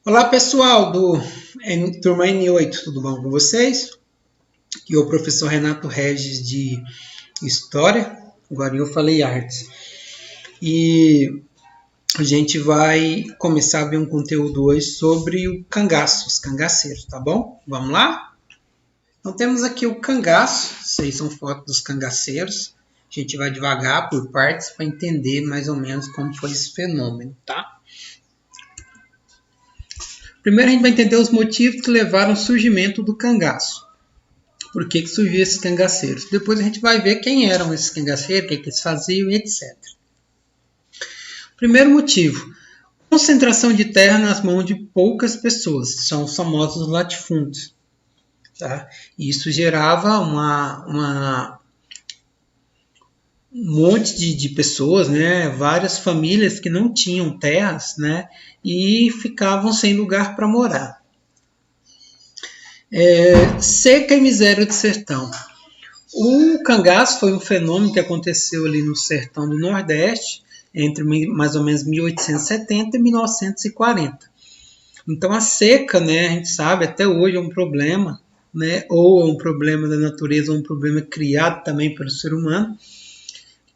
Olá pessoal do Turma N8, tudo bom com vocês? Aqui é o professor Renato Regis de História, agora eu falei Artes. E a gente vai começar a ver um conteúdo hoje sobre o cangaço, os cangaceiros, tá bom? Vamos lá? Então temos aqui o cangaço, vocês são fotos dos cangaceiros. A gente vai devagar por partes para entender mais ou menos como foi esse fenômeno, tá? Primeiro a gente vai entender os motivos que levaram ao surgimento do cangaço. Por que surgiu esses cangaceiros? Depois a gente vai ver quem eram esses cangaceiros, o que eles faziam, etc. Primeiro motivo, concentração de terra nas mãos de poucas pessoas, são os famosos latifúndios. Tá? E isso gerava um monte de pessoas, né? Várias famílias que não tinham terras, né? E ficavam sem lugar para morar. Seca e miséria do sertão. O cangaço foi um fenômeno que aconteceu ali no sertão do Nordeste entre mais ou menos 1870 e 1940. Então a seca, né, a gente sabe, até hoje é um problema, né, ou é um problema da natureza, ou um problema criado também pelo ser humano,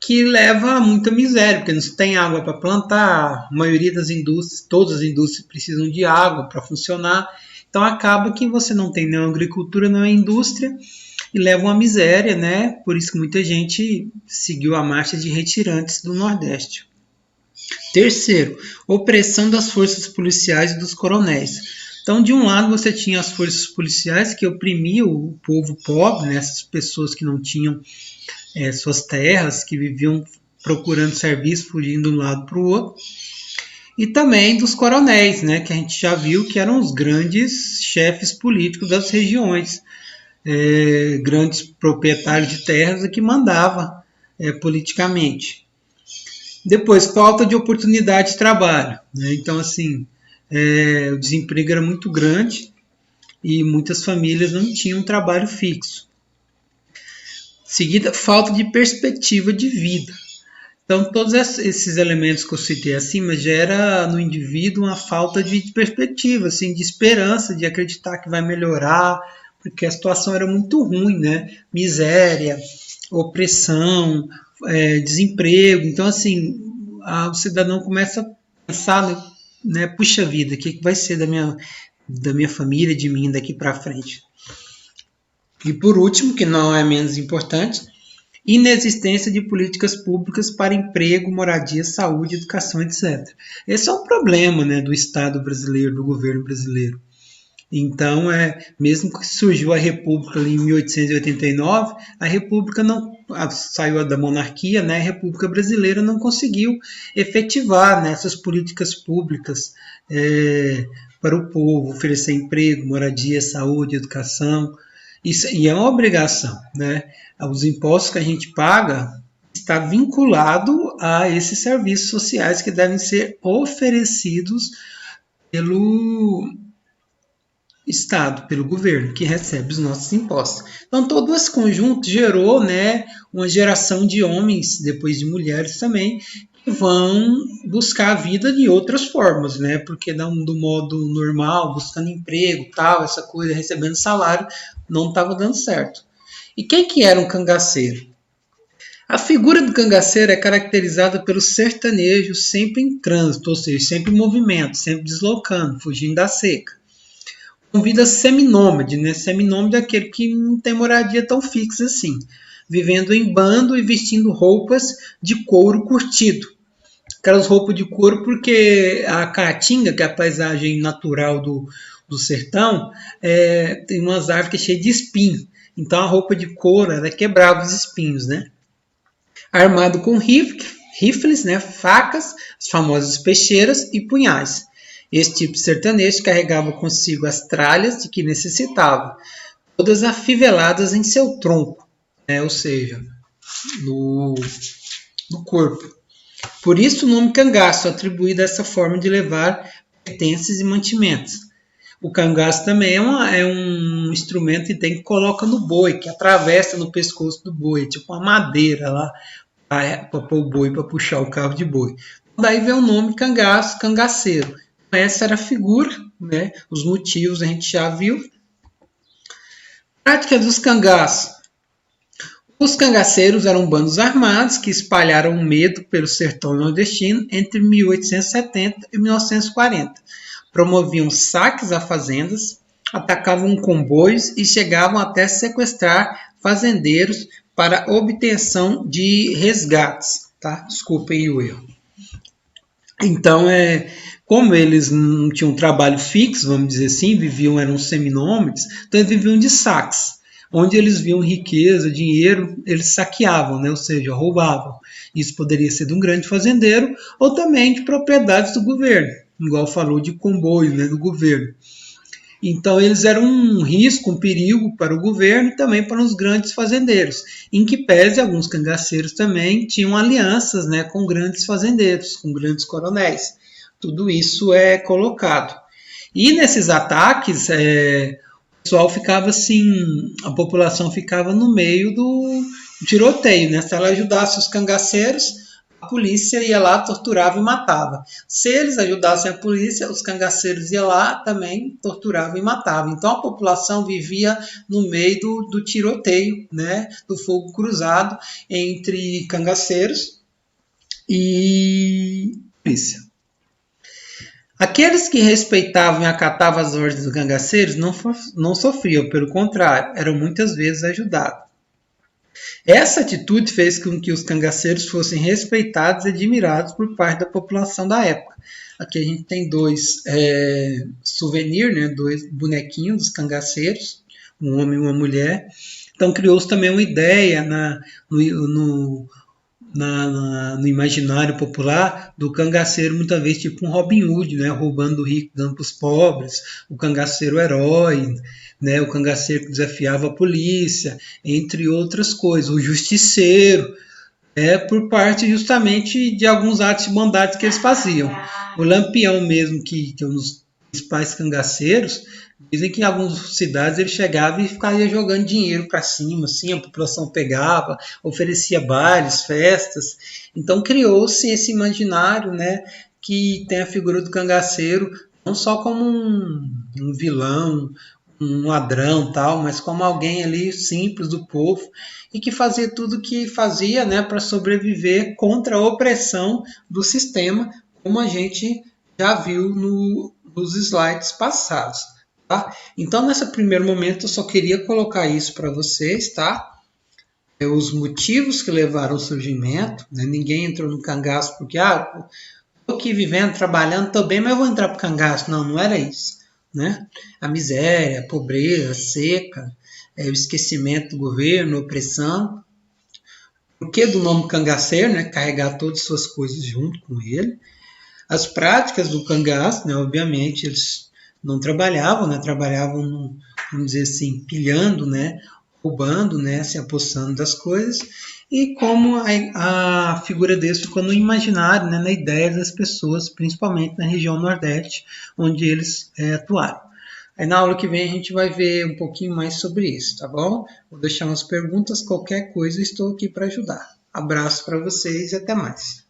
que leva a muita miséria, porque não se tem água para plantar, a maioria das indústrias, todas as indústrias precisam de água para funcionar, então acaba que você não tem nem agricultura, nem indústria, e leva uma miséria, né? Por isso que muita gente seguiu a marcha de retirantes do Nordeste. Terceiro, opressão das forças policiais e dos coronéis. Então, de um lado, você tinha as forças policiais que oprimiam o povo pobre, né? Essas pessoas que não tinham suas terras, que viviam procurando serviço, fugindo de um lado para o outro. E também dos coronéis, né? Que a gente já viu que eram os grandes chefes políticos das regiões. Grandes proprietários de terras que mandava politicamente. Depois, falta de oportunidade de trabalho. Né? Então, assim, o desemprego era muito grande e muitas famílias não tinham um trabalho fixo. Seguida, falta de perspectiva de vida. Então, todos esses elementos que eu citei acima gera no indivíduo uma falta de perspectiva, assim, de esperança, de acreditar que vai melhorar, porque a situação era muito ruim, né? Miséria, opressão, desemprego. Então, assim, o cidadão começa a pensar, né? Puxa vida, o que vai ser da minha família, de mim daqui para frente? E por último, que não é menos importante, inexistência de políticas públicas para emprego, moradia, saúde, educação, etc. Esse é um problema, né, do Estado brasileiro, do governo brasileiro. Então, mesmo que surgiu a República ali em 1889, a República não saiu da monarquia, né? A República Brasileira não conseguiu efetivar, né, essas políticas públicas para o povo, oferecer emprego, moradia, saúde, educação. Isso, e é uma obrigação, né? Os impostos que a gente paga está vinculado a esses serviços sociais que devem ser oferecidos pelo Estado, pelo governo, que recebe os nossos impostos. Então, todo esse conjunto gerou, né, uma geração de homens, depois de mulheres também, que vão buscar a vida de outras formas, né, porque do modo normal, buscando emprego, tal, essa coisa, recebendo salário, não estava dando certo. E quem que era um cangaceiro? A figura do cangaceiro é caracterizada pelo sertanejo sempre em trânsito, ou seja, sempre em movimento, sempre deslocando, fugindo da seca. Uma vida seminômade, né? Seminômade é aquele que não tem moradia tão fixa assim, vivendo em bando e vestindo roupas de couro curtido. Aquelas roupas de couro porque a caatinga, que é a paisagem natural do sertão, tem umas árvores cheias de espinho. Então a roupa de couro ela quebrava os espinhos, né? Armado com rifles, né? Facas, as famosas peixeiras e punhais. Esse tipo de sertanejo carregava consigo as tralhas de que necessitava, todas afiveladas em seu tronco, né? Ou seja, no corpo. Por isso o nome cangaço, atribuído a essa forma de levar pertences e mantimentos. O cangaço também é um instrumento que tem que coloca no boi, que atravessa no pescoço do boi, tipo uma madeira lá, para pôr o boi para puxar o carro de boi. Daí vem o nome cangaço, cangaceiro. Essa era a figura, né? Os motivos a gente já viu. Prática dos cangaços. Os cangaceiros eram bandos armados que espalharam o medo pelo sertão nordestino entre 1870 e 1940. Promoviam saques a fazendas, atacavam comboios e chegavam até sequestrar fazendeiros para obtenção de resgates. Tá? Desculpem o erro. Então, como eles não tinham trabalho fixo, vamos dizer assim, eram seminômades, então eles viviam de saques. Onde eles viam riqueza, dinheiro, eles saqueavam, né? Ou seja, roubavam. Isso poderia ser de um grande fazendeiro ou também de propriedades do governo, igual falou de comboio, né, do governo. Então eles eram um risco, um perigo para o governo e também para os grandes fazendeiros, em que pese alguns cangaceiros também tinham alianças, né, com grandes fazendeiros, com grandes coronéis. Tudo isso é colocado. E nesses ataques, o pessoal ficava assim, a população ficava no meio do tiroteio, né? Se ela ajudasse os cangaceiros, a polícia ia lá, torturava e matava. Se eles ajudassem a polícia, os cangaceiros iam lá também, torturavam e matavam. Então a população vivia no meio do tiroteio, né? Do fogo cruzado entre cangaceiros e polícia. Aqueles que respeitavam e acatavam as ordens dos cangaceiros não sofriam, pelo contrário, eram muitas vezes ajudados. Essa atitude fez com que os cangaceiros fossem respeitados e admirados por parte da população da época. Aqui a gente tem dois souvenirs, né, dois bonequinhos dos cangaceiros, um homem e uma mulher. Então criou-se também uma ideia no imaginário popular do cangaceiro muitas vezes tipo um Robin Hood, né, roubando do rico, dando para os pobres, o cangaceiro herói, né, o cangaceiro que desafiava a polícia, entre outras coisas, o justiceiro, por parte justamente de alguns atos de bondade que eles faziam. O Lampião mesmo, que é um dos principais cangaceiros, dizem que em algumas cidades ele chegava e ficava jogando dinheiro para cima, assim, a população pegava, oferecia bailes, festas. Então criou-se esse imaginário, né, que tem a figura do cangaceiro não só como um vilão, um ladrão, tal, mas como alguém ali simples do povo e que fazia tudo o que fazia, né, para sobreviver contra a opressão do sistema, como a gente já viu nos slides passados. Tá? Então, nesse primeiro momento, eu só queria colocar isso para vocês, tá? Os motivos que levaram ao surgimento, né? Ninguém entrou no cangaço porque, estou aqui vivendo, trabalhando, estou bem, mas eu vou entrar para o cangaço. Não, não era isso, né? A miséria, a pobreza, a seca, o esquecimento do governo, a opressão. Por que do nome cangaceiro, né? Carregar todas as suas coisas junto com ele. As práticas do cangaço, né? Obviamente, eles não trabalhavam, né? Trabalhavam, vamos dizer assim, pilhando, né? Roubando, né? Se apossando das coisas. E como a figura deles ficou no imaginário, né? Na ideia das pessoas, principalmente na região Nordeste, onde eles atuaram. Aí na aula que vem a gente vai ver um pouquinho mais sobre isso, tá bom? Vou deixar umas perguntas, qualquer coisa estou aqui para ajudar. Abraço para vocês e até mais.